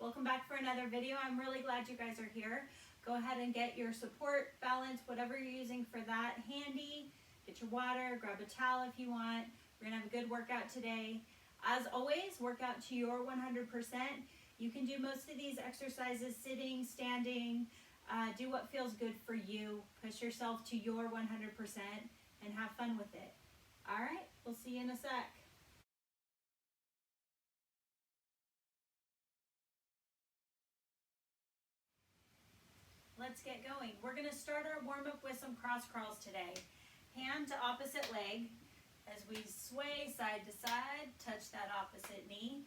Welcome back for another video. I'm really glad you guys are here. Go ahead and get your support, balance, whatever you're using for that handy. Get your water, grab a towel if you want. We're gonna have a good workout today. As always, work out to your 100%. You can do most of these exercises sitting, standing, do what feels good for you. Push yourself to your 100% and have fun with it. All right, we'll see you in a sec. Let's get going. We're gonna start our warm-up with some cross crawls today. Hand to opposite leg as we sway side to side, touch that opposite knee.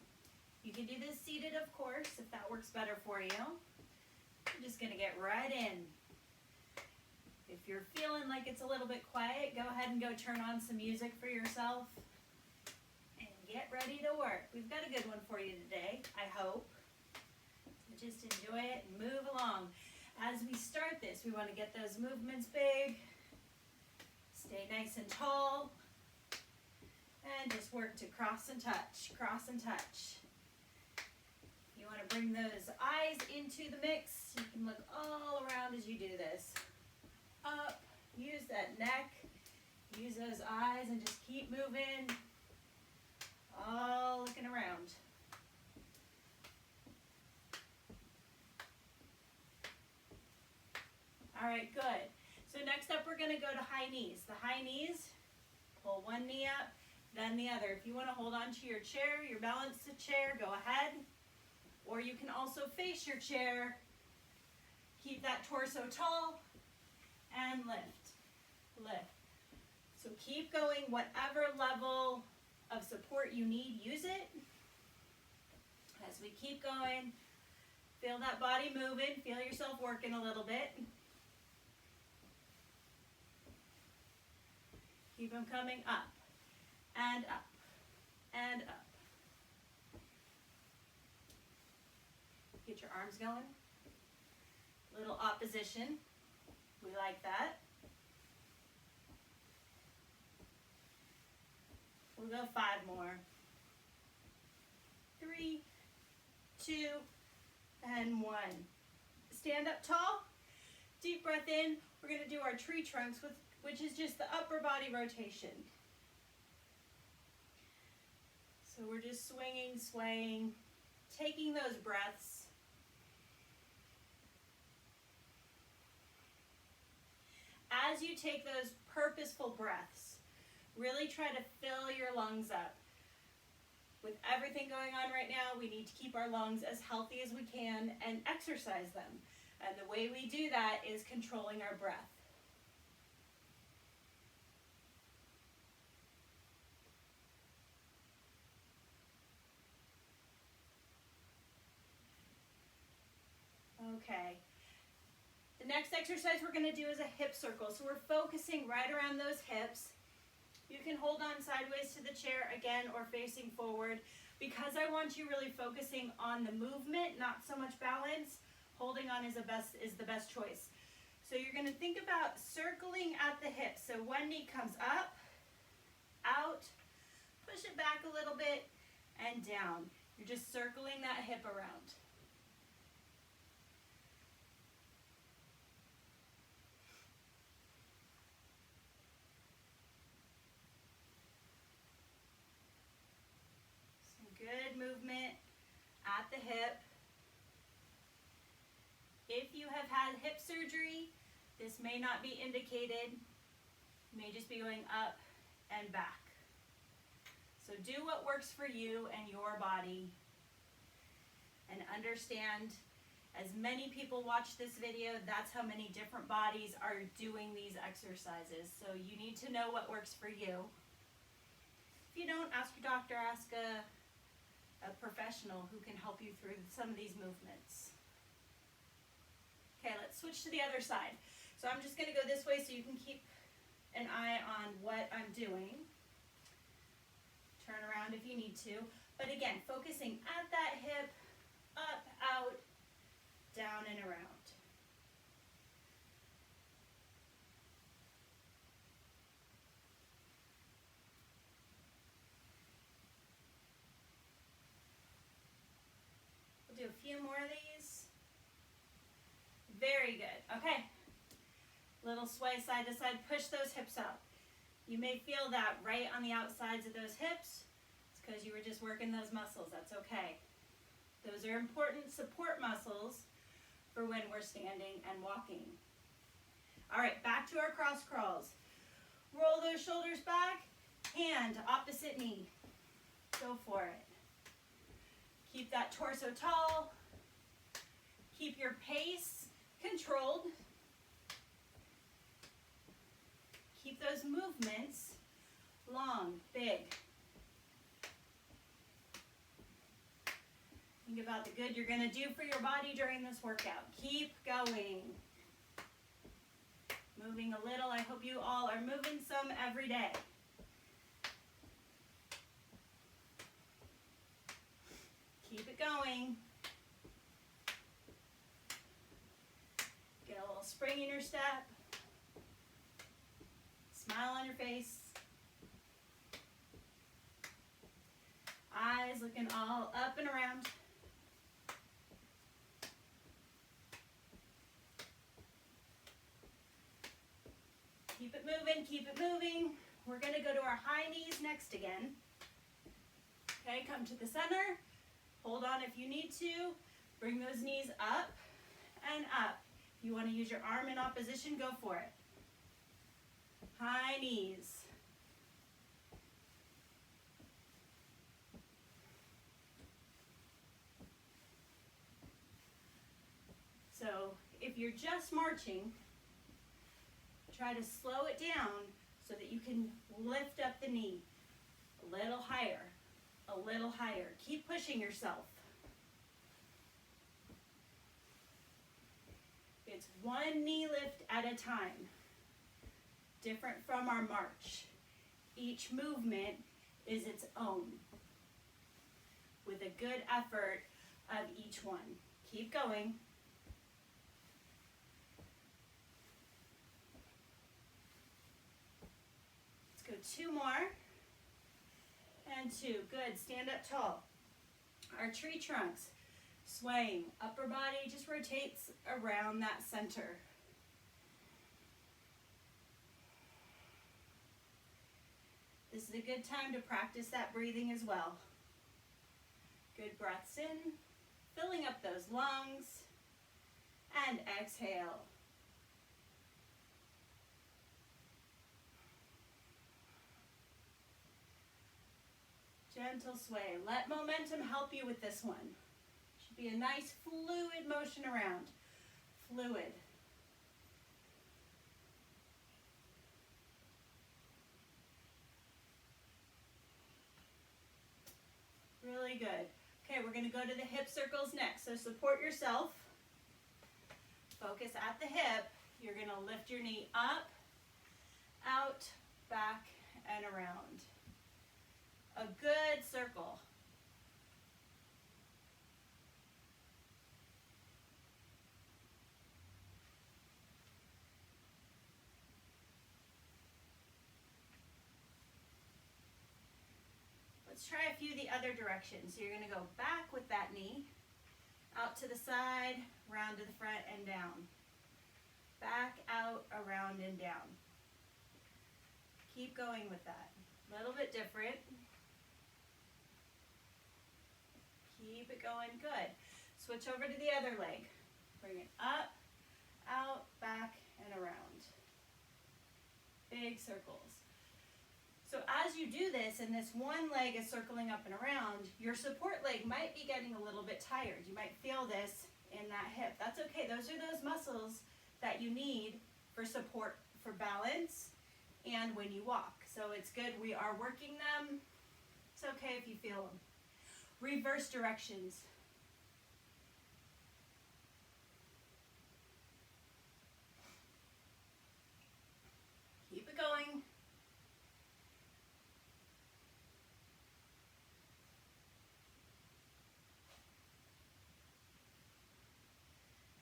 You can do this seated, of course, if that works better for you. You're just gonna get right in. If you're feeling like it's a little bit quiet, go ahead and go turn on some music for yourself and get ready to work. We've got a good one for you today, I hope. So just enjoy it and move along. As we start this, we want to get those movements big, stay nice and tall, and just work to cross and touch, cross and touch. You want to bring those eyes into the mix. You can look all around as you do this. Up, use that neck, use those eyes, and just keep moving, all looking around. All right, good. So next up, we're gonna go to high knees. The high knees, pull one knee up, then the other. If you wanna hold on to your chair, your balanced chair, go ahead. Or you can also face your chair, keep that torso tall, and lift, lift. So keep going, whatever level of support you need, use it. As we keep going, feel that body moving, feel yourself working a little bit. Keep them coming up, and up, and up. Get your arms going. Little opposition. We like that. We'll go 5 more. 3, 2, and 1. Stand up tall. Deep breath in. We're going to do our tree trunks, which is just the upper body rotation. So we're just swinging, swaying, taking those breaths. As you take those purposeful breaths, really try to fill your lungs up. With everything going on right now, we need to keep our lungs as healthy as we can and exercise them. And the way we do that is controlling our breath. Okay. The next exercise we're going to do is a hip circle. So we're focusing right around those hips. You can hold on sideways to the chair again or facing forward. Because I want you really focusing on the movement, not so much balance, holding on is the best choice. So you're going to think about circling at the hips. So one knee comes up, out, push it back a little bit, and down. You're just circling that hip around. Good movement at the hip. If you have had hip surgery, this may not be indicated. You may just be going up and back. So do what works for you and your body. And understand, as many people watch this video, that's how many different bodies are doing these exercises. So you need to know what works for you. If you don't, ask your doctor, ask a professional who can help you through some of these movements. Okay, let's switch to the other side. So I'm just going to go this way so you can keep an eye on what I'm doing. Turn around if you need to. But again, focusing at that hip, up, out, down, and around. We'll do a few more of these. Very good. Okay. Little sway side to side. Push those hips up. You may feel that right on the outsides of those hips. It's because you were just working those muscles. That's okay. Those are important support muscles for when we're standing and walking. All right, back to our cross crawls. Roll those shoulders back, hand to opposite knee. Go for it. Keep that torso tall. Keep your pace controlled. Keep those movements long, big. Think about the good you're going to do for your body during this workout. Keep going. Moving a little. I hope you all are moving some every day. Keep it going. Get a little spring in your step. Smile on your face. Eyes looking all up and around. Keep it moving, keep it moving. We're going to go to our high knees next again. Okay, come to the center. Hold on if you need to. Bring those knees up and up. If you want to use your arm in opposition, go for it. High knees. So if you're just marching, try to slow it down so that you can lift up the knee a little higher, a little higher. Keep pushing yourself. It's one knee lift at a time, different from our march. Each movement is its own, with a good effort of each one. Keep going. Let's go 2 more. And 2. Good. Stand up tall. Our tree trunks swaying. Upper body just rotates around that center. This is a good time to practice that breathing as well. Good breaths in, filling up those lungs, and exhale. Gentle sway. Let momentum help you with this one. Should be a nice fluid motion around. Fluid. Really good. Okay, we're going to go to the hip circles next. So support yourself. Focus at the hip. You're going to lift your knee up, out, back, and around. A good circle. Let's try a few the other directions. So you're going to go back with that knee, out to the side, round to the front and down. Back, out, around, and down. Keep going with that. A little bit different. Keep it going. Good. Switch over to the other leg. Bring it up, out, back, and around. Big circles. So as you do this, and this one leg is circling up and around, your support leg might be getting a little bit tired. You might feel this in that hip. That's okay. Those are those muscles that you need for support, for balance, and when you walk. So it's good. We are working them. It's okay if you feel them. Reverse directions. Keep it going.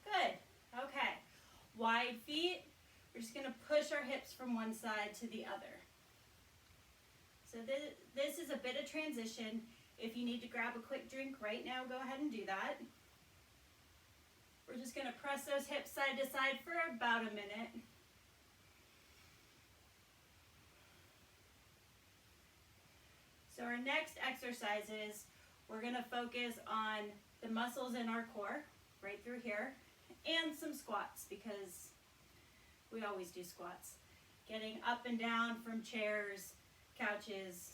Good. Okay. Wide feet. We're just going to push our hips from one side to the other. So this is a bit of transition. If you need to grab a quick drink right now, go ahead and do that. We're just going to press those hips side to side for about a minute. So our next exercise is we're going to focus on the muscles in our core, right through here, and some squats because we always do squats. Getting up and down from chairs, couches.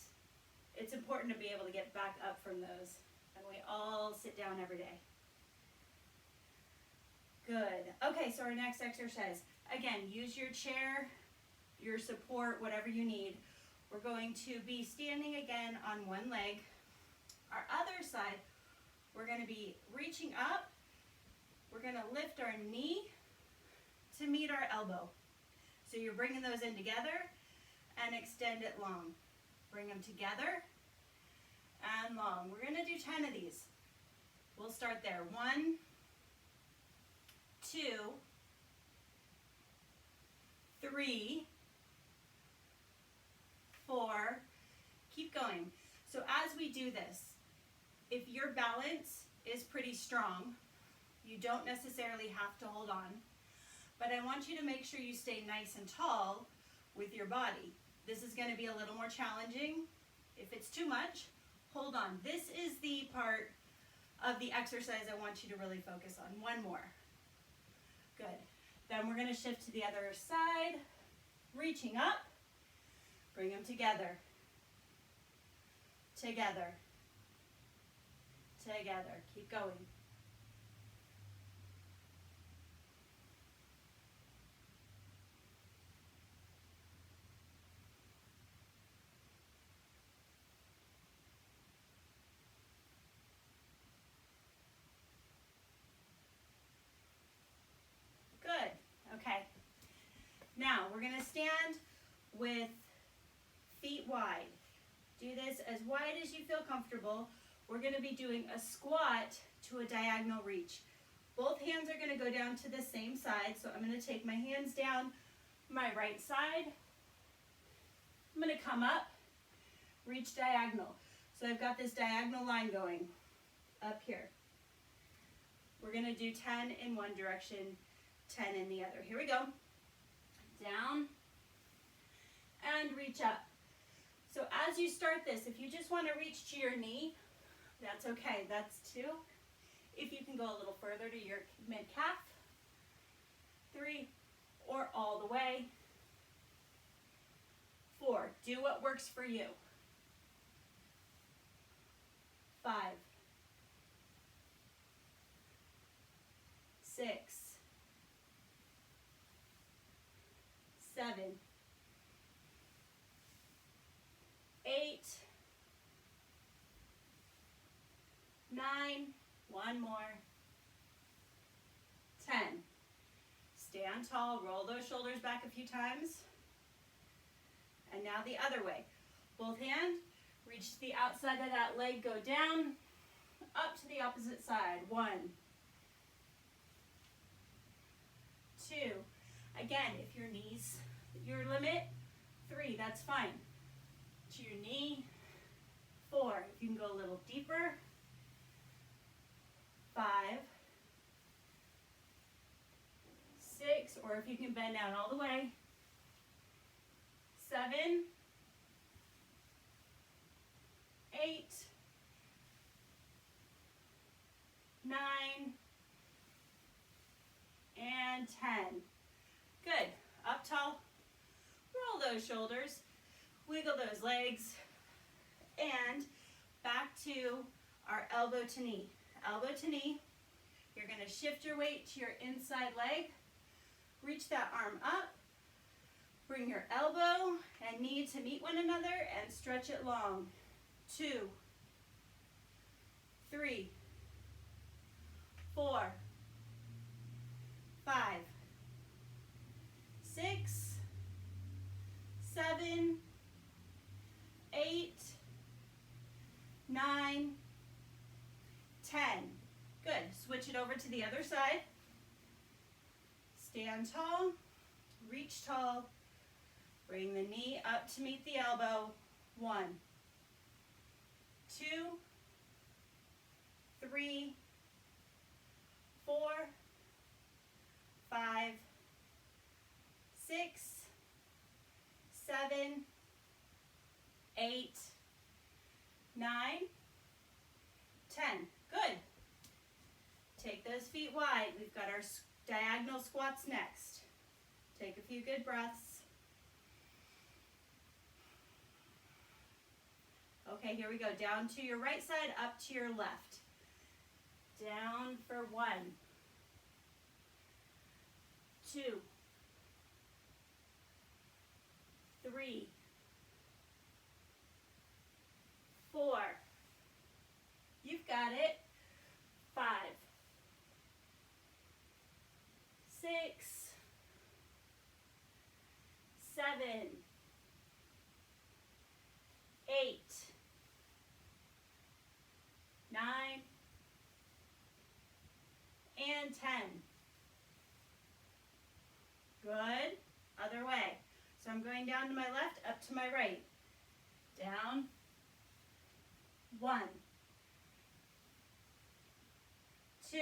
It's important to be able to get back up from those. And we all sit down every day. Good. Okay, so our next exercise. Again, use your chair, your support, whatever you need. We're going to be standing again on one leg. Our other side, we're going to be reaching up. We're going to lift our knee to meet our elbow. So you're bringing those in together and extend it long. Bring them together and long. We're going to do 10 of these. We'll start there. 1, 2, 3, 4. Keep going. So as we do this, if your balance is pretty strong, you don't necessarily have to hold on, but I want you to make sure you stay nice and tall with your body. This is going to be a little more challenging. If it's too much, hold on. This is the part of the exercise I want you to really focus on. One more. Good. Then we're going to shift to the other side, reaching up. Bring them together. Together. Together. Keep going. Good. Okay. Now we're going to stand with feet wide. Do this as wide as you feel comfortable. We're going to be doing a squat to a diagonal reach. Both hands are going to go down to the same side. So I'm going to take my hands down my right side. I'm going to come up, reach diagonal. So I've got this diagonal line going up here. We're going to do 10 in one direction, 10 in the other. Here we go. Down and reach up. So as you start this, if you just want to reach to your knee, that's okay. That's 2. If you can go a little further to your mid-calf, 3, or all the way. 4, do what works for you. 5, 6, 7, 8, 9, one more, 10. Stand tall, roll those shoulders back a few times. And now the other way. Both hands, reach to the outside of that leg, go down, up to the opposite side. 1, 2. Again, if your knees, your limit, 3, that's fine. To your knee. 4, if you can go a little deeper. 5, 6, or if you can bend down all the way. 7, 8, 9, and 10. Good. Up tall. Roll those shoulders. Wiggle those legs. And back to our elbow to knee. Elbow to knee. You're going to shift your weight to your inside leg. Reach that arm up. Bring your elbow and knee to meet one another and stretch it long. 2, 3, 4, 5, 6, 7, 8, 9, 10. Good. Switch it over to the other side. Stand tall, reach tall, bring the knee up to meet the elbow. 1, 2, 3, 4, 8, 9, 10. Good. Take those feet wide. We've got our diagonal squats next. Take a few good breaths. Okay, here we go. Down to your right side, up to your left. Down for 1, 2, 3, 4. You've got it. 5, 6, 7, 8, 9, and 10. Good. Other way. So I'm going down to my left, up to my right. Down. 1, 2,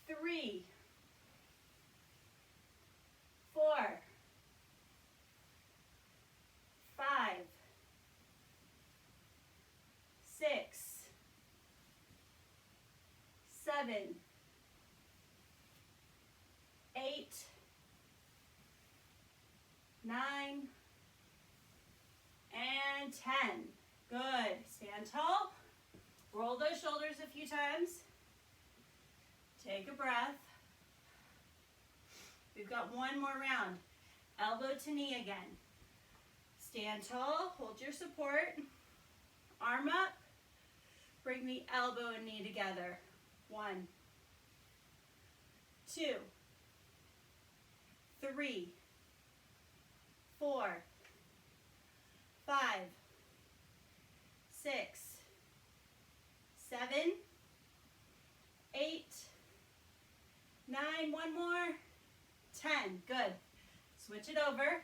3, 4, 5, 6, 7, 8, 9, and 10. Good. Stand tall. Roll those shoulders a few times. Take a breath. We've got one more round. Elbow to knee again. Stand tall. Hold your support. Arm up. Bring the elbow and knee together. 1, 2, 3, 4, 5, 6, 7, 8, 9, one more, 10. Good. Switch it over.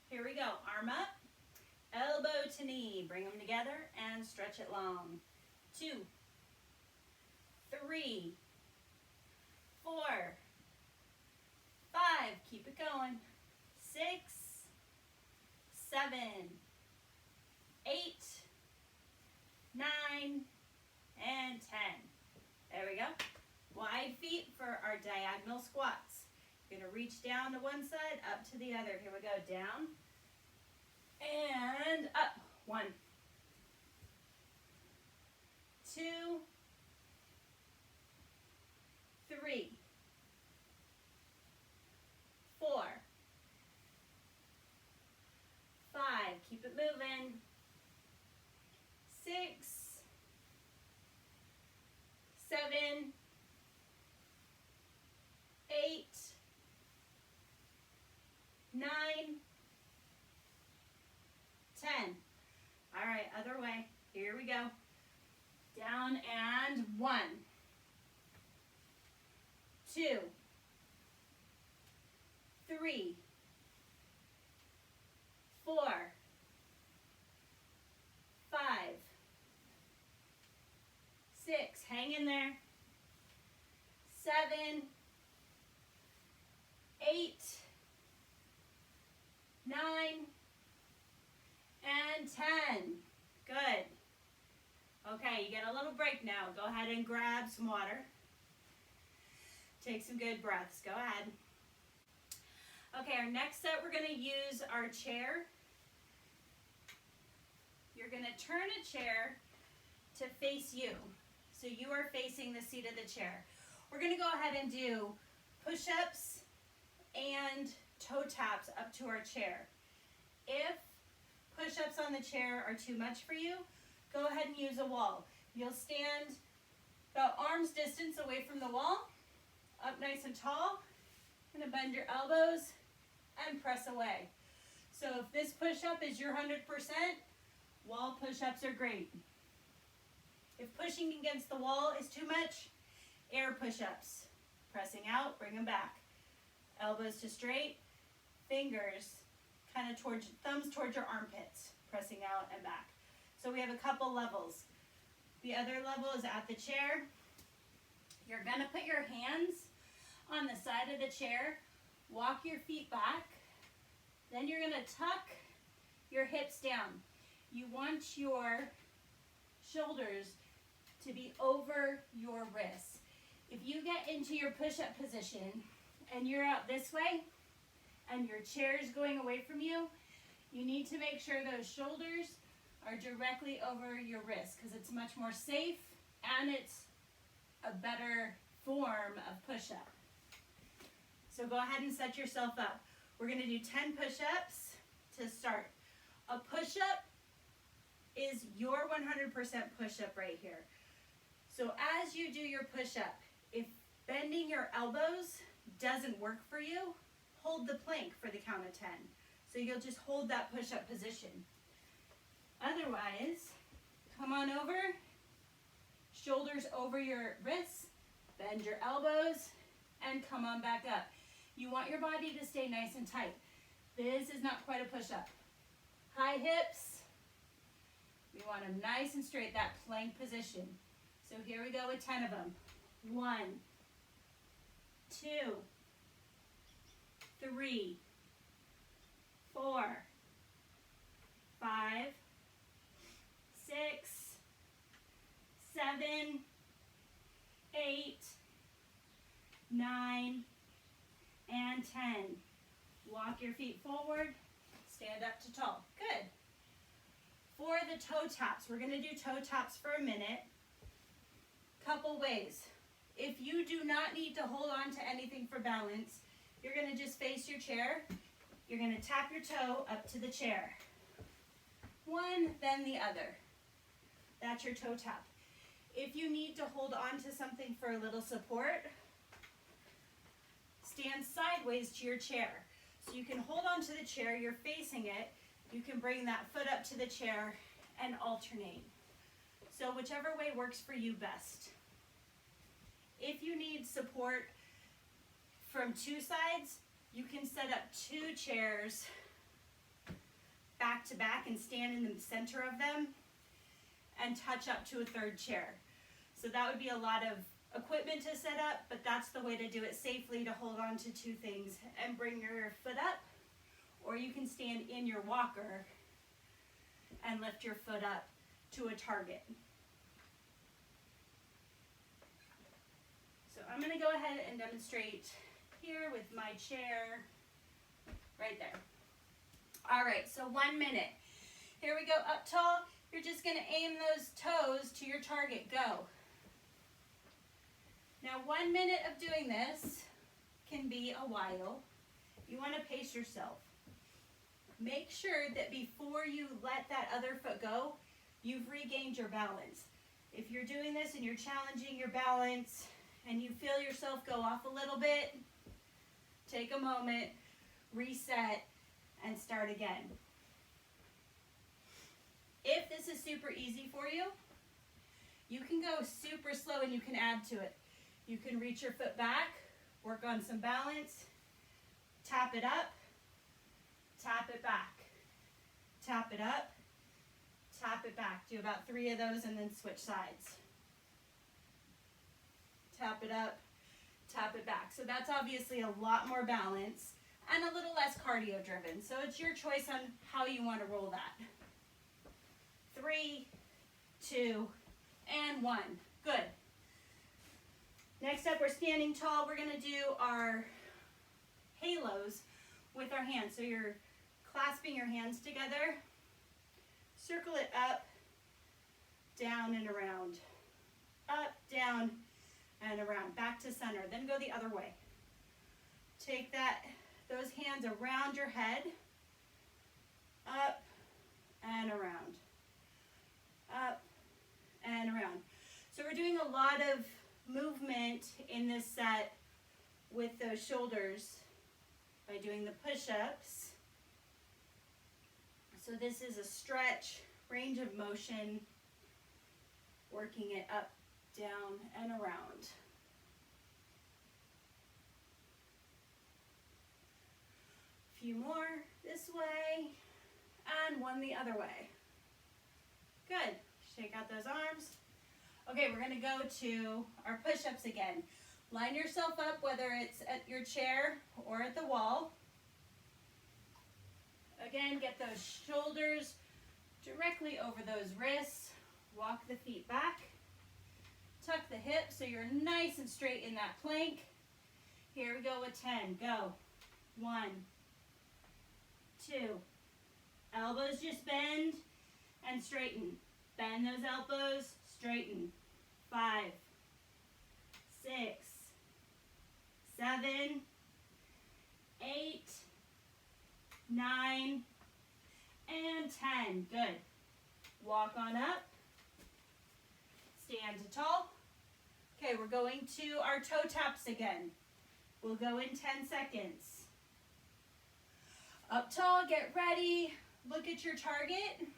Here we go. Arm up, elbow to knee. Bring them together and stretch it long. 2, 3, 4, 5. Keep it going. 6, 7, 8, 9, and 10. There we go. Wide feet for our diagonal squats. You're going to reach down to one side, up to the other. Here we go. Down and up. 1, 2, 3, 4, 5. Keep it moving. 6, 7, 8, 9, 10. All right, other way. Here we go. Down and 1, 2, 3, 4, 5, 6. Hang in there. 7, 8, 9, and 10. Good. Okay, you get a little break now. Go ahead and grab some water. Take some good breaths. Go ahead. Okay, our next set, we're going to use our chair. You're going to turn a chair to face you. So you are facing the seat of the chair. We're going to go ahead and do push-ups and toe taps up to our chair. If push-ups on the chair are too much for you, go ahead and use a wall. You'll stand about arm's distance away from the wall, up nice and tall. You're going to bend your elbows and press away. So if this push-up is your 100%, wall push-ups are great. If pushing against the wall is too much, air push-ups. Pressing out, bring them back. Elbows to straight, fingers kind of towards, thumbs towards your armpits, pressing out and back. So we have a couple levels. The other level is at the chair. You're going to put your hands on the side of the chair Walk your feet back. Then you're gonna tuck your hips down. You want your shoulders to be over your wrists. If you get into your push-up position and you're out this way and your chair is going away from you, you need to make sure those shoulders are directly over your wrists because it's much more safe and it's a better form of push-up. So go ahead and set yourself up. We're going to do 10 push-ups to start. A push-up is your 100% push-up right here. So as you do your push-up, if bending your elbows doesn't work for you, hold the plank for the count of 10. So you'll just hold that push-up position. Otherwise, come on over, shoulders over your wrists, bend your elbows, and come on back up. You want your body to stay nice and tight. This is not quite a push-up. High hips. We want them nice and straight, that plank position. So here we go with 10 of them. 1, 2, 3, 4, 5, 6, 7, 8, 9, and 10. Walk your feet forward, stand up to tall. Good. For the toe taps, we're going to do toe taps for a minute. Couple ways. If you do not need to hold on to anything for balance, you're going to just face your chair. You're going to tap your toe up to the chair. One, then the other. That's your toe tap. If you need to hold on to something for a little support, stand sideways to your chair. So you can hold on to the chair, you're facing it. You can bring that foot up to the chair and alternate. So whichever way works for you best. If you need support from two sides, you can set up 2 chairs back to back and stand in the center of them and touch up to a 3rd chair. So that would be a lot of equipment to set up, but that's the way to do it safely, to hold on to 2 things and bring your foot up, or you can stand in your walker and lift your foot up to a target. So I'm going to go ahead and demonstrate here with my chair right there. All right, so 1 minute. Here we go, up tall. You're just going to aim those toes to your target. Go. Now 1 minute of doing this can be a while. You want to pace yourself. Make sure that before you let that other foot go, you've regained your balance. If you're doing this and you're challenging your balance and you feel yourself go off a little bit, take a moment, reset, and start again. If this is super easy for you, you can go super slow and you can add to it. You can reach your foot back, work on some balance, tap it up, tap it back, tap it up, tap it back. Do about 3 of those and then switch sides. Tap it up, tap it back. So that's obviously a lot more balance and a little less cardio driven. So it's your choice on how you want to roll that. 3, 2, and 1. Good. Next up, we're standing tall. We're going to do our halos with our hands. So you're clasping your hands together. Circle it up, down and around. Up, down, and around. Back to center. Then go the other way. Take those hands around your head. Up and around. Up and around. So we're doing a lot of movement in this set with those shoulders by doing the push-ups. So this is a stretch, range of motion, working it up, down, and around. A few more this way, and 1 the other way. Good. Shake out those arms. Okay, we're going to go to our push-ups again. Line yourself up, whether it's at your chair or at the wall. Again, get those shoulders directly over those wrists. Walk the feet back. Tuck the hips so you're nice and straight in that plank. Here we go with 10. Go. 1, 2. Elbows just bend and straighten. Bend those elbows, straighten. 5, 6, 7, 8, 9, and 10. Good. Walk on up. Stand to tall. Okay, we're going to our toe taps again. We'll go in 10 seconds. Up tall, get ready. Look at your target.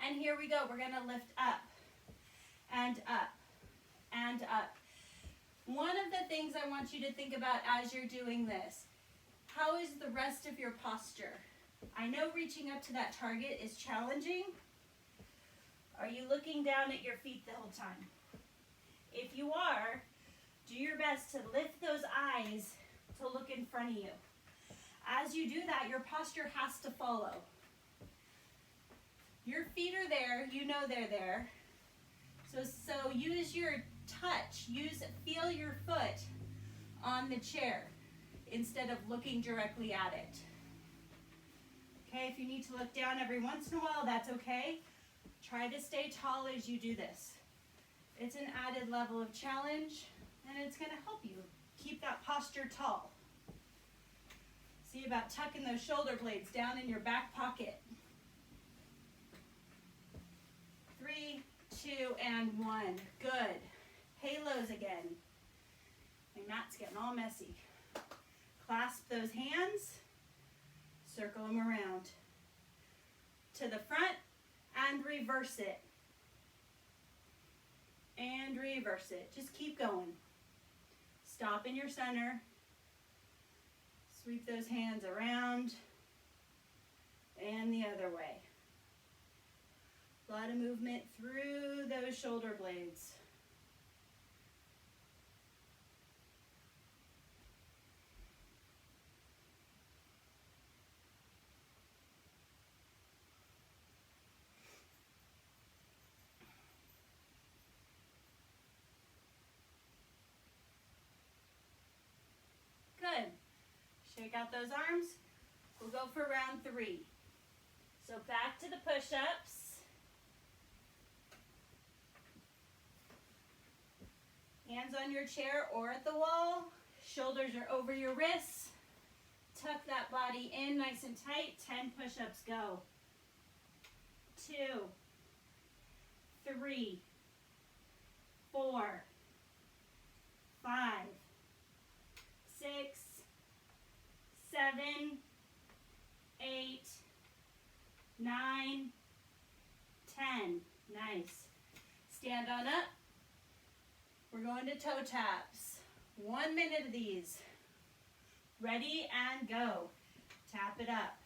And here we go. We're going to lift up and up and up. One of the things I want you to think about as you're doing this, how is the rest of your posture? I know reaching up to that target is challenging. Are you looking down at your feet the whole time? If you are, do your best to lift those eyes to look in front of you. As you do that, your posture has to follow. Your feet are there, you know they're there. So use your touch, feel your foot on the chair instead of looking directly at it. Okay, if you need to look down every once in a while, that's okay. Try to stay tall as you do this. It's an added level of challenge, and it's going to help you keep that posture tall. See about tucking those shoulder blades down in your back pocket. 3, 2, and 1. Good. Halos again. My mat's getting all messy. Clasp those hands. Circle them around. To the front and reverse it. And reverse it. Just keep going. Stop in your center. Sweep those hands around and the other way. A lot of movement through those shoulder blades. Good. Shake out those arms. We'll go for round 3. So back to the push-ups. Hands on your chair or at the wall. Shoulders are over your wrists. Tuck that body in nice and tight. 10 push-ups, go. 2, 3, 4, 5, 6, 7, 8, 9, 10. Nice. Stand on up. We're going to toe taps. 1 minute of these. Ready and go. Tap it up.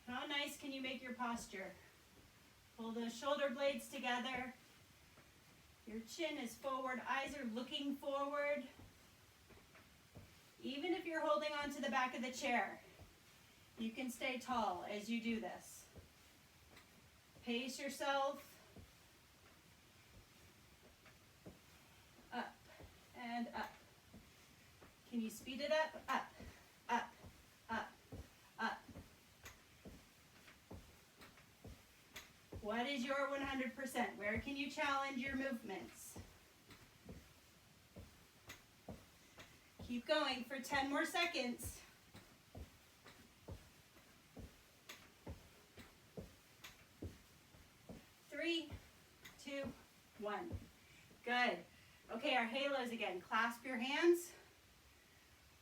How nice can you make your posture? Pull those shoulder blades together. Your chin is forward, eyes are looking forward. Even if you're holding on to the back of the chair, you can stay tall as you do this. Pace yourself. Up and up. Can you speed it up? Up, up, up, up. What is your 100%? Where can you challenge your movements? Keep going for 10 more seconds. 3, 2, 1. Good. Okay, our halos again. Clasp your hands.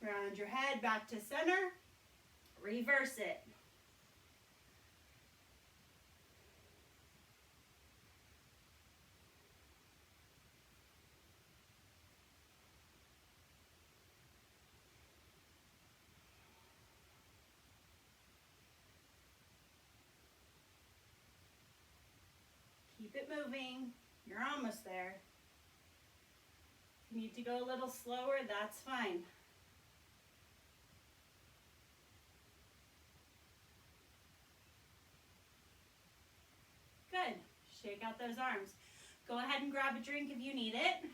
Round your head back to center. Reverse it. it moving. You're almost there. If you need to go a little slower, that's fine. Good. Shake out those arms. Go ahead and grab a drink if you need it.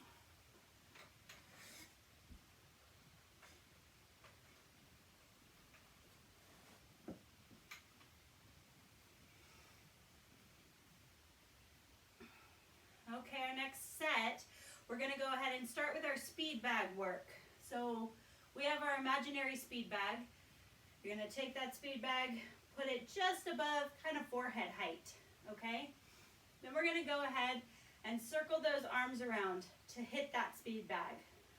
Okay, our next set, we're going to go ahead and start with our speed bag work. So we have our imaginary speed bag. You're going to take that speed bag, put it just above kind of forehead height, okay? Then we're going to go ahead and circle those arms around to hit that speed bag,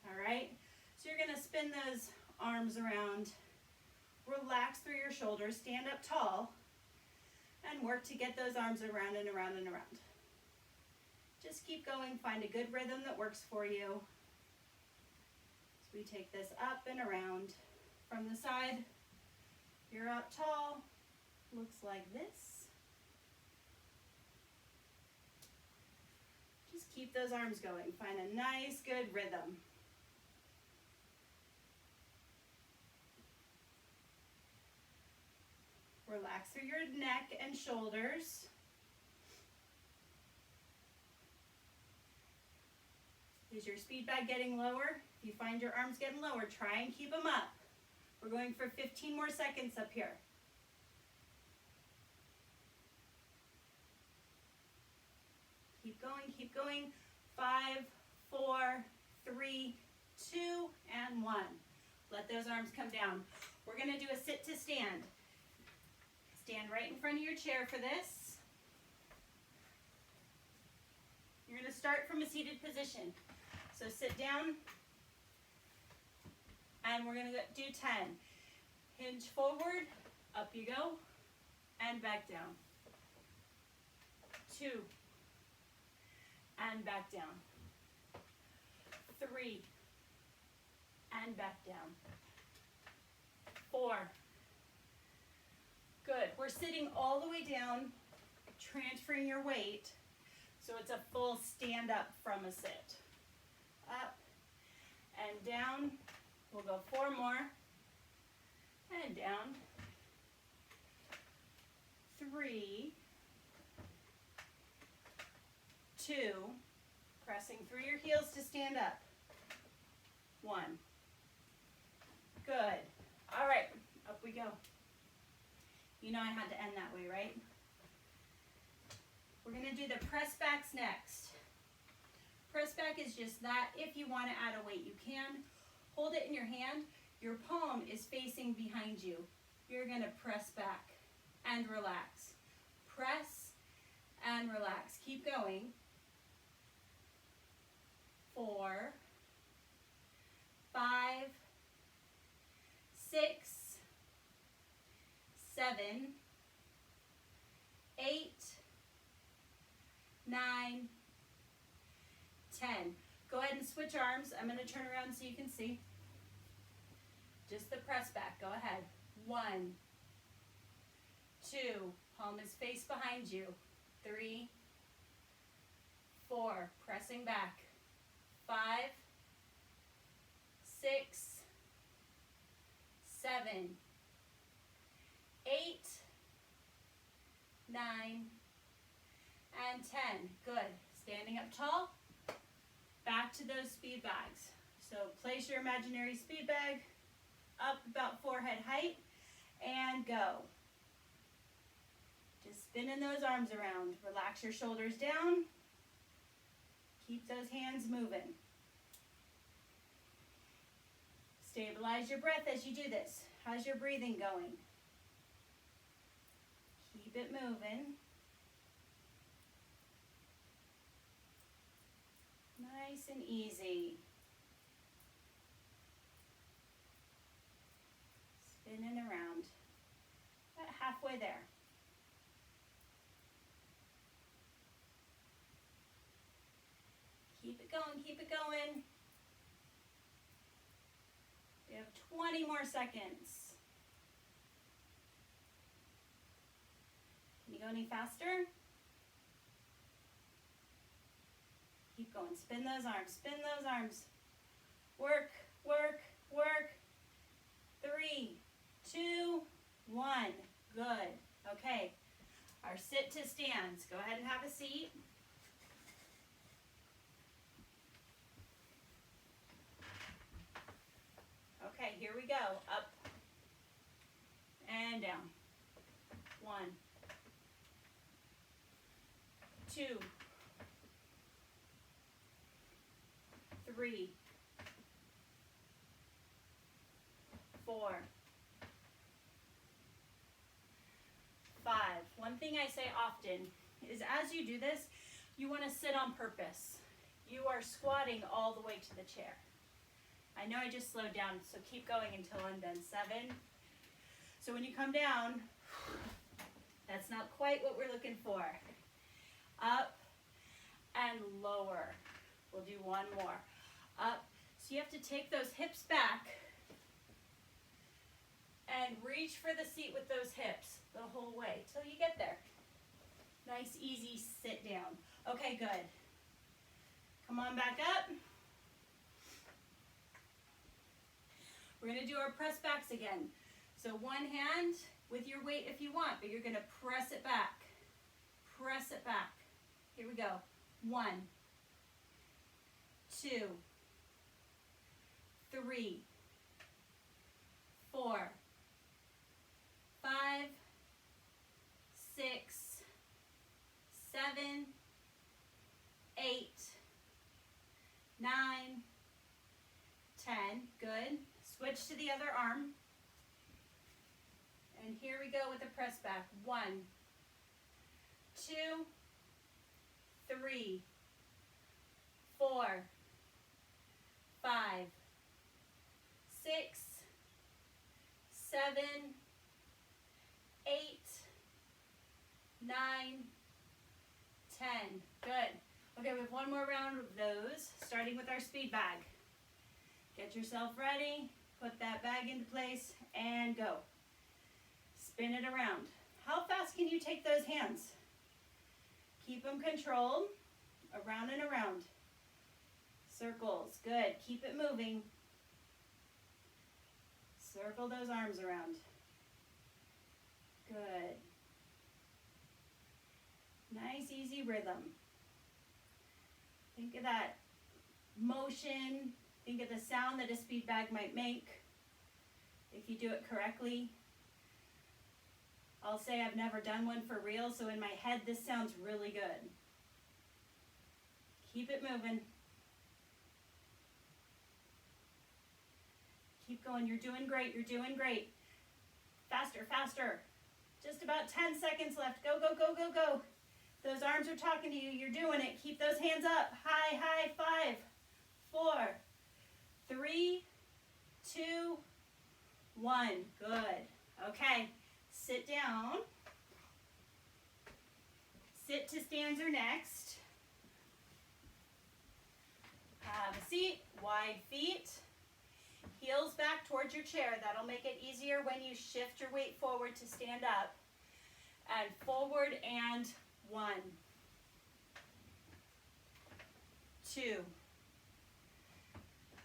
all right? So you're going to spin those arms around, relax through your shoulders, stand up tall, and work to get those arms around and around and around. Just keep going, find a good rhythm that works for you. So we take this up and around. From the side, you're up tall, looks like this. Just keep those arms going, find a nice, good rhythm. Relax through your neck and shoulders. Is your speed bag getting lower? If you find your arms getting lower, try and keep them up. We're going for 15 more seconds up here. Keep going, keep going. 5, 4, 3, 2, and 1. Let those arms come down. We're going to do a sit to stand. Stand right in front of your chair for this. You're going to start from a seated position. So sit down, and we're going to do 10. Hinge forward, up you go, and back down. 2, and back down. 3, and back down. 4. Good. We're sitting all the way down, transferring your weight, so it's a full stand up from a sit. Up and down. We'll go 4 more. And down. 3, 2, pressing through your heels to stand up. 1. Good. All right, up we go. You know I had to end that way, right? We're going to do the press backs next. Press back is just that. If you want to add a weight, you can. Hold it in your hand. Your palm is facing behind you. You're going to press back and relax. Press and relax. Keep going. 4, 5, 6, 7, 8, 9, 10. Go ahead and switch arms. I'm going to turn around so you can see. Just the press back. Go ahead. 1, 2. Palm is face behind you. 3, 4. Pressing back. 5, 6, 7, 8, 9, and 10. Good. Standing up tall. Back to those speed bags. So place your imaginary speed bag up about forehead height and go. Just spinning those arms around. Relax your shoulders down. Keep those hands moving. Stabilize your breath as you do this. How's your breathing going? Keep it moving. Nice and easy. Spinning around. About halfway there. Keep it going, keep it going. We have 20 more seconds. Can you go any faster? Keep going. Spin those arms. Spin those arms. Work, work, work. 3, 2, 1. Good. Okay. Our sit to stands. Go ahead and have a seat. Okay, here we go. Up and down. 1, 2, 3, 4, 5. One thing I say often is as you do this, you want to sit on purpose. You are squatting all the way to the chair. I know I just slowed down, so keep going until I'm done. 7. So when you come down, that's not quite what we're looking for. Up and lower. We'll do one more. Up. So you have to take those hips back and reach for the seat with those hips the whole way till you get there. Nice, easy sit down. Okay, good. Come on back up. We're going to do our press backs again. So one hand with your weight if you want, but you're going to press it back. Press it back. Here we go. 1, 2, 3, 4, 5, 6, 7, 8, 9, 10. Good. Switch to the other arm. And here we go with the press back. 1, 2, 3, 4, 5, 6, 7, 8, 9, 10. Good. Okay, we have one more round of those, starting with our speed bag. Get yourself ready, put that bag into place, and go. Spin it around. How fast can you take those hands? Keep them controlled, around and around. Circles, good. Keep it moving. Circle those arms around. Good. Nice, easy rhythm. Think of that motion. Think of the sound that a speed bag might make if you do it correctly. I'll say I've never done one for real, so in my head this sounds really good. Keep it moving. Keep going. You're doing great. You're doing great. Faster, faster. Just about 10 seconds left. Go, go, go, go, go. Those arms are talking to you. You're doing it. Keep those hands up. High, high. 5, 4, 3, 2, 1. Good. Okay. Sit down. Sit to stands are next. Have a seat. Wide feet. Heels back towards your chair. That'll make it easier when you shift your weight forward to stand up. And forward and 1, 2.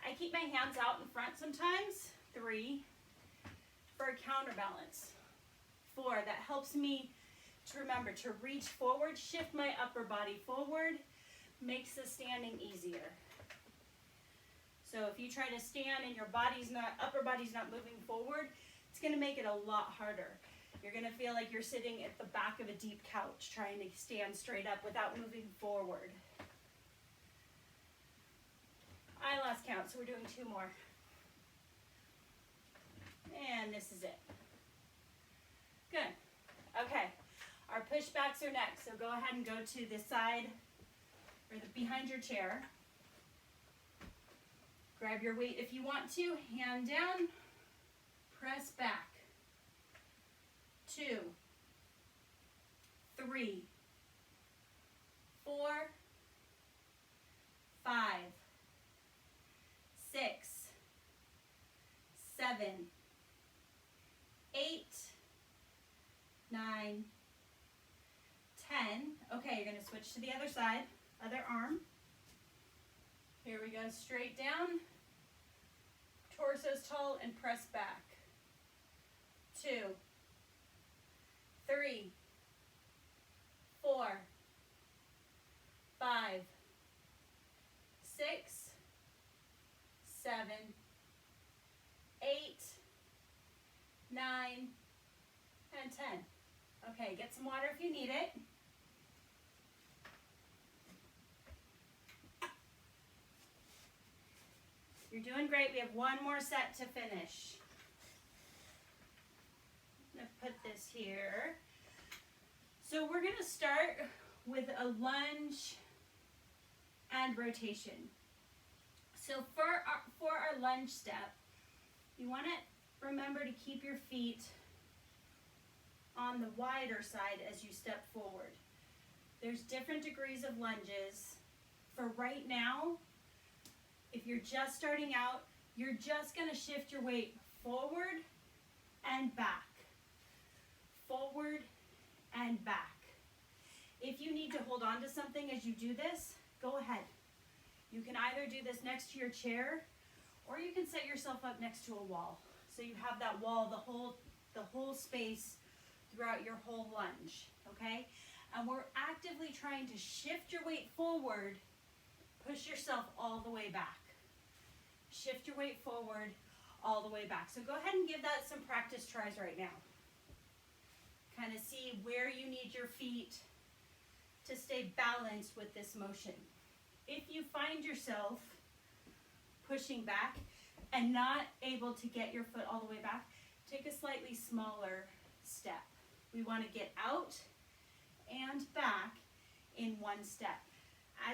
I keep my hands out in front sometimes. 3 for a counterbalance. 4, that helps me to remember to reach forward, shift my upper body forward, makes the standing easier. So if you try to stand and your upper body's not moving forward, it's going to make it a lot harder. You're going to feel like you're sitting at the back of a deep couch trying to stand straight up without moving forward. I lost count, so we're doing 2 more. And this is it. Good. Okay. Our pushbacks are next, so go ahead and go to the side or behind your chair. Grab your weight if you want to, hand down, press back. 2, 3, 4, 5, 6, 7, 8, 9, 10. Okay, you're going to switch to the other side, other arm. Here we go, straight down, torso's tall and press back. 2, 3, 4, 5, 6, 7, 8, 9, and 10. Okay, get some water if you need it. You're doing great. We have one more set to finish. I'm going to put this here. So we're going to start with a lunge and rotation. So for our lunge step, you want to remember to keep your feet on the wider side as you step forward. There's different degrees of lunges. For right now, if you're just starting out, you're just going to shift your weight forward and back. Forward and back. If you need to hold on to something as you do this, go ahead. You can either do this next to your chair, or you can set yourself up next to a wall. So you have that wall, the whole space throughout your whole lunge, okay? And we're actively trying to shift your weight forward, push yourself all the way back. Shift your weight forward, all the way back. So go ahead and give that some practice tries right now. Kind of see where you need your feet to stay balanced with this motion. If you find yourself pushing back and not able to get your foot all the way back, take a slightly smaller step. We want to get out and back in one step.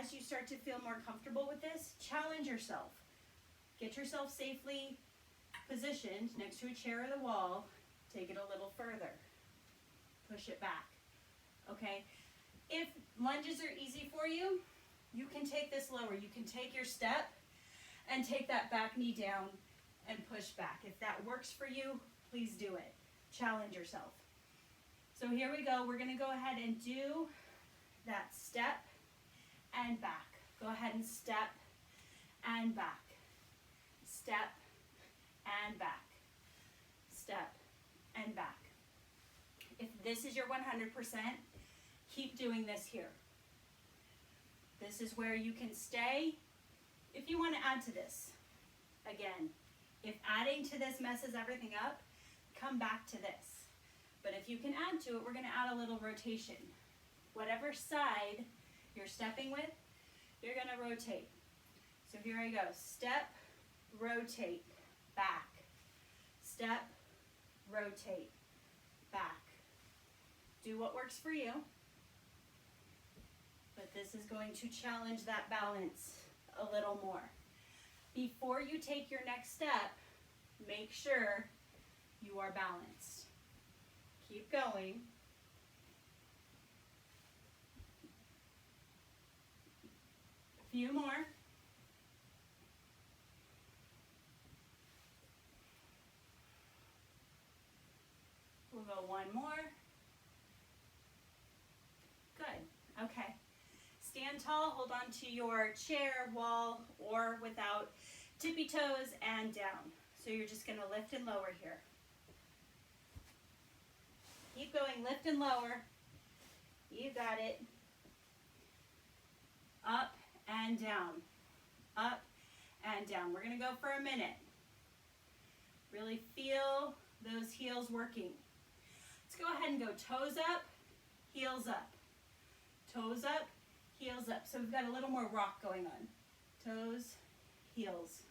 As you start to feel more comfortable with this, challenge yourself. Get yourself safely positioned next to a chair or the wall. Take it a little further. Push it back. Okay? If lunges are easy for you, you can take this lower. You can take your step and take that back knee down and push back. If that works for you, please do it. Challenge yourself. So here we go. We're going to go ahead and do that step and back. Go ahead and step and back. Step and back. Step and back. If this is your 100%, keep doing this here. This is where you can stay. If you want to add to this, again, if adding to this messes everything up, come back to this. But if you can add to it, we're going to add a little rotation. Whatever side you're stepping with, you're going to rotate. So here I go. Step, rotate, back. Step, rotate, back. Do what works for you. But this is going to challenge that balance a little more. Before you take your next step, make sure you are balanced. Keep going. A few more. We'll go one more. Good. Okay. Stand tall, hold on to your chair, wall, or without tippy toes and down. So you're just going to lift and lower here. Keep going, lift and lower. You got it. Up and down. Up and down. We're going to go for a minute. Really feel those heels working. Let's go ahead and go toes up, heels up. Toes up, heels up. So we've got a little more rock going on. Toes, heels.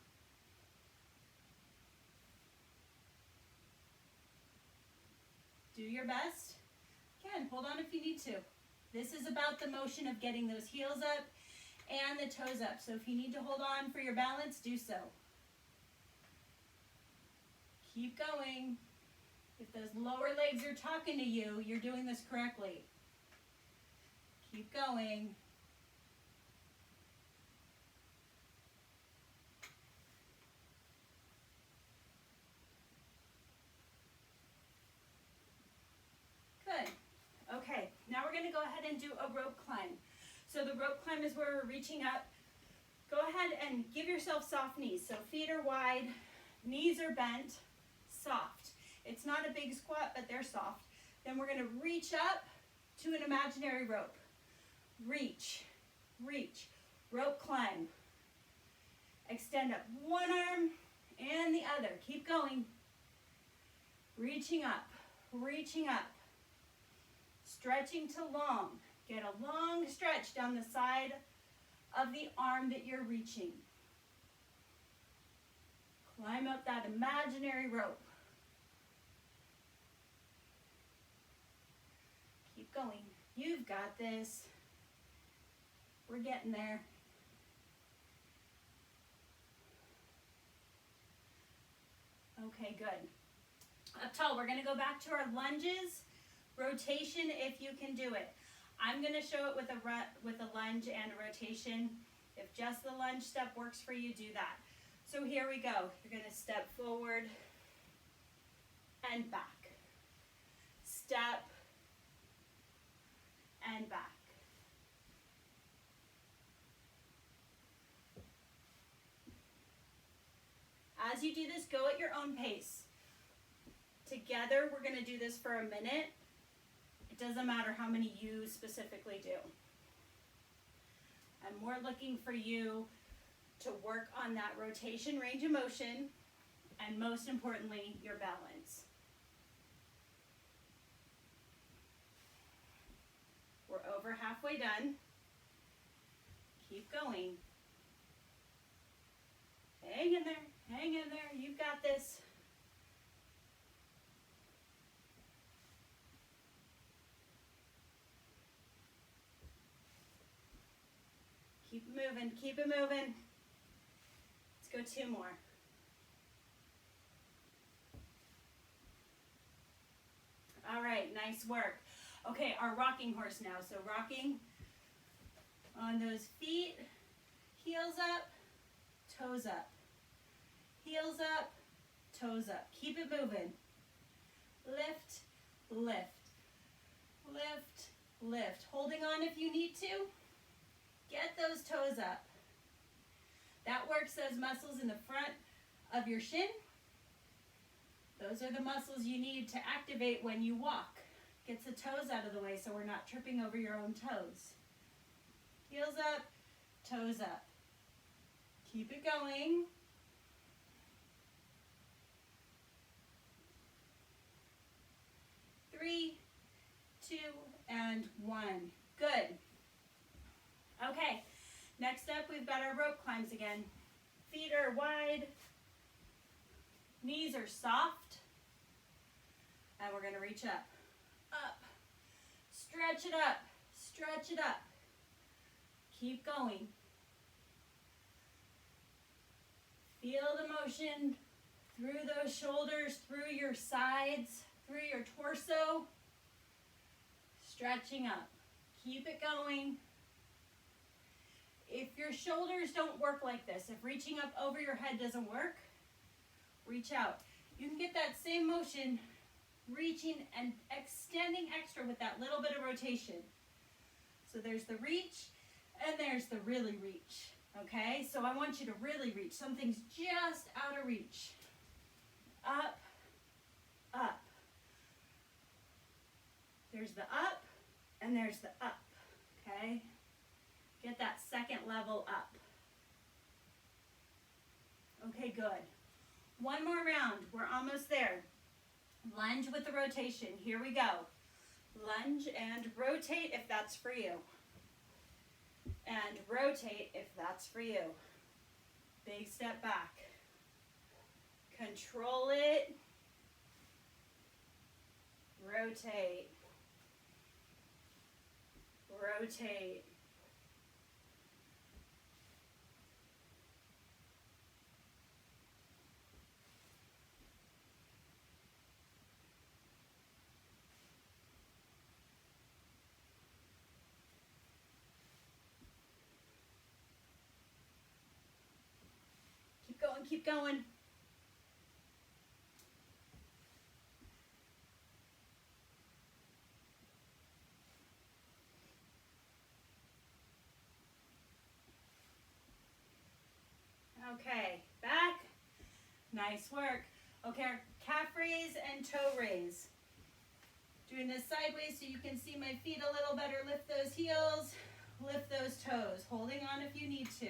Do your best. Again, hold on if you need to. This is about the motion of getting those heels up and the toes up. So if you need to hold on for your balance, do so. Keep going. If those lower legs are talking to you, you're doing this correctly. Keep going. Good. Okay, now we're going to go ahead and do a rope climb. So the rope climb is where we're reaching up. Go Go ahead and give yourself soft knees. So feet are wide, knees are bent, soft. It's not a big squat, but they're soft. Then we're gonna reach up to an imaginary rope. Reach, reach, rope climb. Extend up one arm and the other. Keep going. Reaching up, reaching up. Stretching to long. Get a long stretch down the side of the arm that you're reaching. Climb up that imaginary rope. Keep going. You've got this. We're getting there. Okay, good. Up tall, we're going to go back to our lunges. Rotation if you can do it. I'm going to show it with a lunge and a rotation. If just the lunge step works for you, do that. So here we go. You're going to step forward and back. Step and back. As you do this, go at your own pace. Together, we're going to do this for a minute. It doesn't matter how many you specifically do. I'm more looking for you to work on that rotation, range of motion, and most importantly, your balance. We're over halfway done. Keep going. Hang in there, hang in there. You've got this. Keep it moving, keep it moving. Let's go 2 more. All right, nice work. Okay, our rocking horse now. So rocking on those feet, heels up, toes up. Heels up, toes up. Keep it moving. Lift, lift, lift, lift. Holding on if you need to. Get those toes up. That works those muscles in the front of your shin. Those are the muscles you need to activate when you walk. Gets the toes out of the way so we're not tripping over your own toes. Heels up, toes up. Keep it going. Three, 2, and 1. Good. Okay, next up we've got our rope climbs again. Feet are wide, knees are soft, and we're going to reach up, up, stretch it up, stretch it up. Keep going. Feel the motion through those shoulders, through your sides, through your torso. Stretching up. Keep it going. If your shoulders don't work like this, if reaching up over your head doesn't work, reach out. You can get that same motion, reaching and extending extra with that little bit of rotation. So there's the reach and there's the really reach. Okay, so I want you to really reach. Something's just out of reach. Up, up. There's the up and there's the up. Okay. Get that second level up. Okay, good. One more round. We're almost there. Lunge with the rotation. Here we go. Lunge and rotate if that's for you. And rotate if that's for you. Big step back. Control it. Rotate. Rotate. Keep going, keep going. Okay, back. Nice work. Okay, our calf raise and toe raise. Doing this sideways so you can see my feet a little better. Lift those heels, lift those toes. Holding on if you need to.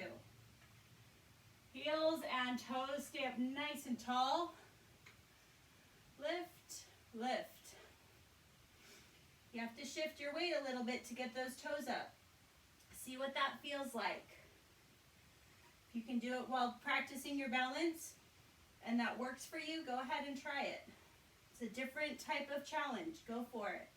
Heels and toes stay up nice and tall. Lift, lift. You have to shift your weight a little bit to get those toes up. See what that feels like. If you can do it while practicing your balance and that works for you, go ahead and try it. It's a different type of challenge. Go for it.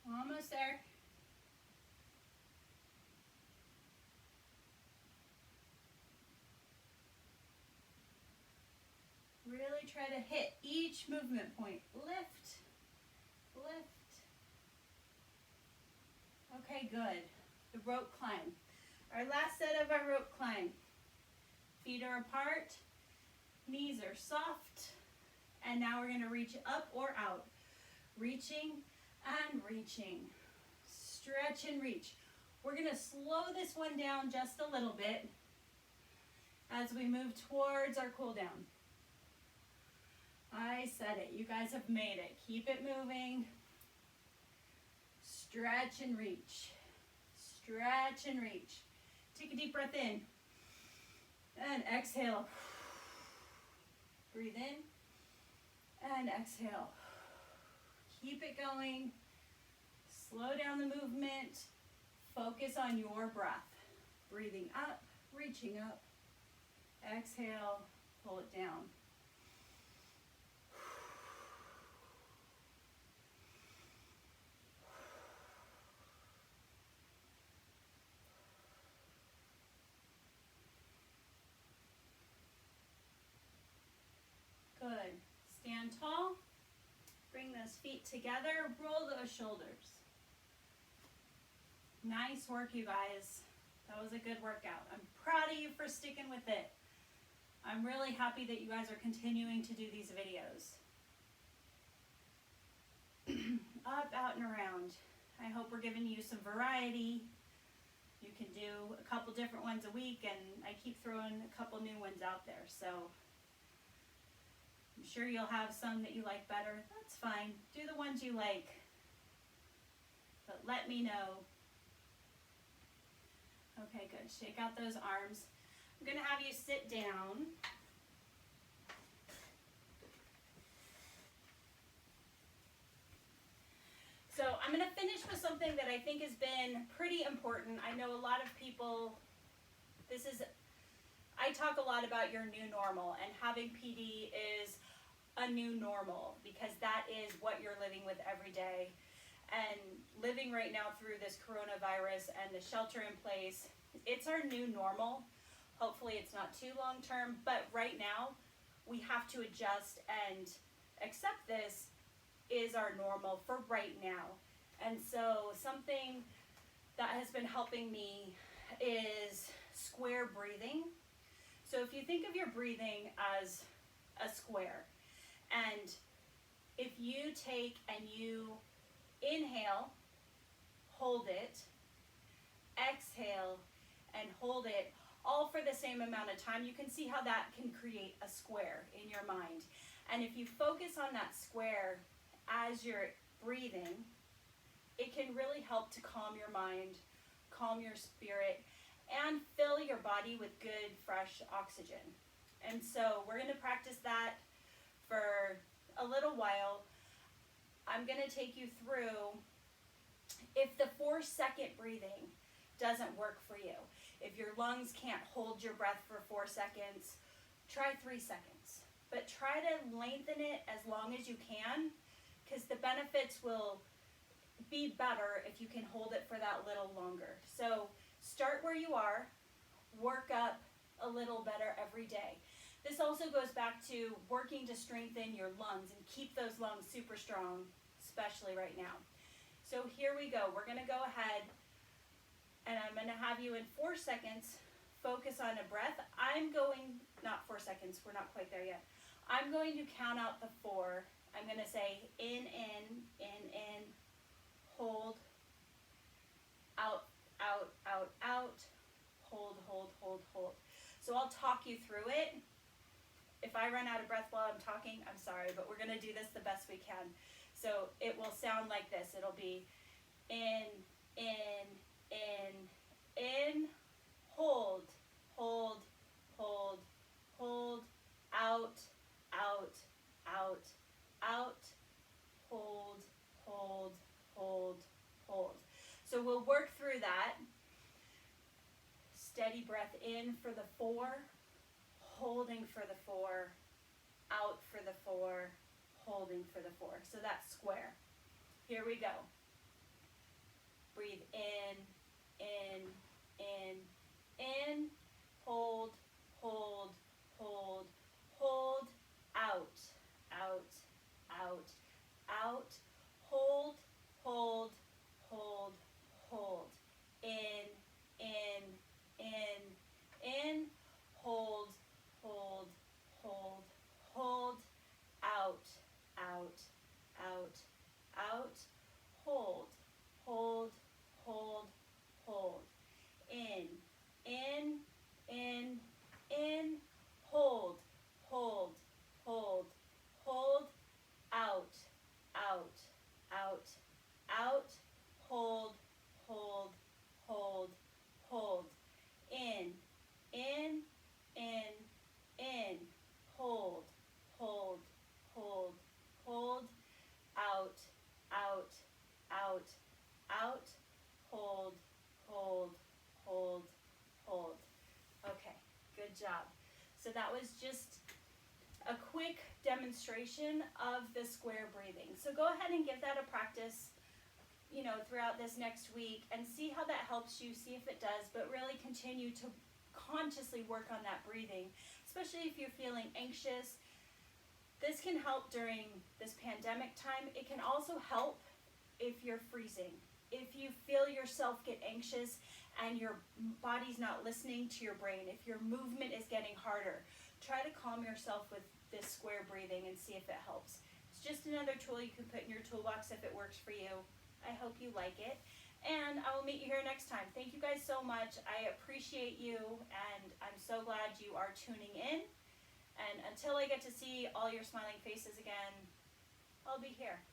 Almost there. Really try to hit each movement point. Lift, lift. Okay, good. The rope climb. Our last set of our rope climb. Feet are apart, knees are soft, and now we're going to reach up or out. Reaching and reaching. Stretch and reach. We're going to slow this one down just a little bit as we move towards our cool down. I said it. You guys have made it. Keep it moving. Stretch and reach. Stretch and reach. Take a deep breath in. And exhale. Breathe in. And exhale. Keep it going. Slow down the movement. Focus on your breath. Breathing up, reaching up. Exhale, pull it down. Good. Stand tall. Bring those feet together. Roll those shoulders. Nice work, you guys. That was a good workout. I'm proud of you for sticking with it. I'm really happy that you guys are continuing to do these videos. Up, out, and around. I hope we're giving you some variety. You can do a couple different ones a week, and I keep throwing a couple new ones out there. So I'm sure you'll have some that you like better. That's fine. Do the ones you like. But let me know. Okay, good. Shake out those arms. I'm going to have you sit down. So I'm going to finish with something that I think has been pretty important. I know a lot of people, I talk a lot about your new normal, and having PD is a new normal because that is what you're living with every day. And living right now through this coronavirus and the shelter in place, it's our new normal. Hopefully it's not too long term, but right now we have to adjust and accept this is our normal for right now. And so something that has been helping me is square breathing. So if you think of your breathing as a square, and if you take and you inhale, hold it, exhale, and hold it, all for the same amount of time, you can see how that can create a square in your mind. And if you focus on that square as you're breathing, it can really help to calm your mind, calm your spirit, and fill your body with good, fresh oxygen. And so we're going to practice that for a little while. I'm going to take you through, if the 4-second breathing doesn't work for you, if your lungs can't hold your breath for 4 seconds, try 3 seconds. But try to lengthen it as long as you can, because the benefits will be better if you can hold it for that little longer. So start where you are, work up a little better every day. This also goes back to working to strengthen your lungs and keep those lungs super strong, especially right now. So here we go. We're going to go ahead and I'm going to have you in 4 seconds focus on a breath. I'm going, not 4 seconds, we're not quite there yet. I'm going to count out the 4. I'm going to say in, hold, out, out, out, out, hold, hold, hold, hold. So I'll talk you through it. If I run out of breath while I'm talking, I'm sorry, but we're going to do this the best we can. So it will sound like this. It'll be in, hold, hold, hold, hold, out, out, out, out, hold, hold, hold, hold. So we'll work through that. Steady breath in for the 4, holding for the 4, out for the 4, holding for the 4. So that's square. Here we go. Breathe in, hold, hold, hold, hold, out, out, out, out, hold, hold, hold, hold, in, hold, hold, hold, hold, out, out, out, out, hold, hold, hold, hold, in, hold, hold, hold, hold, out, out, out, out, hold, hold, hold, hold, in, hold, hold, hold, hold, out, out, out, out, hold, hold, hold, hold. Okay, good job. So that was just a quick demonstration of the square breathing. So go ahead and give that a practice, throughout this next week and see how that helps you, see if it does, but really continue to consciously work on that breathing, especially if you're feeling anxious. This can help during this pandemic time. It can also help if you're freezing. If you feel yourself get anxious and your body's not listening to your brain, if your movement is getting harder, try to calm yourself with this square breathing and see if it helps. It's just another tool you can put in your toolbox if it works for you. I hope you like it. And I will meet you here next time. Thank you guys so much. I appreciate you, and I'm so glad you are tuning in. And until I get to see all your smiling faces again, I'll be here.